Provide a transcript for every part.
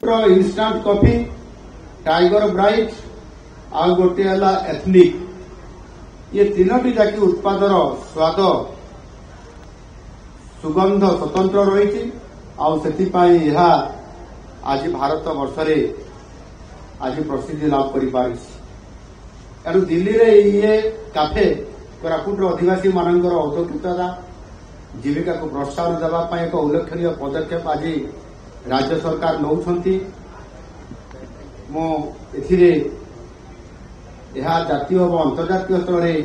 Instant coffee tiger bright आ गोटे ethnic ये तीनोटी जाकी उत्पादर स्वाद सुगंध स्वतंत्र रही आज भारत वर्ष आज प्रसिद्धि लाभ कर दिल्ली रे ये काफे कोरापुट अधिवासी मानकर औद्योगिकता जीविका को प्रोत्साहन देवाई एक उल्लेखनीय पदक्षेप आज राज्य सरकार नौछंती जातीय और अंतर्जातीय स्तर में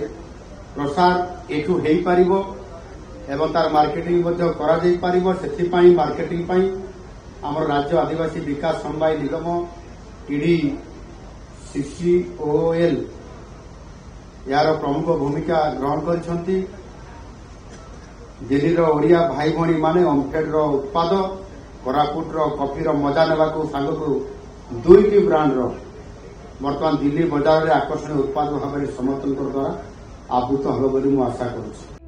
प्रसार एठू हो पारिबो एवं तार मार्केटिंग से मार्केटिंग आमर राज्य आदिवासी विकास समवाय निगम टीडी CCOL यार प्रमुख भूमिका ग्रहण करछंती। दिल्ली ओडिया भाई भणी माने ओमफेड उत्पाद कोरापुट कॉफी मजा नेबा सांग को दुईटी ब्रांड बर्तमान दिल्ली बजार में आकर्षणीय उत्पाद भाव समर्थन द्वारा आवृत हम बोली आशा करुच्ची।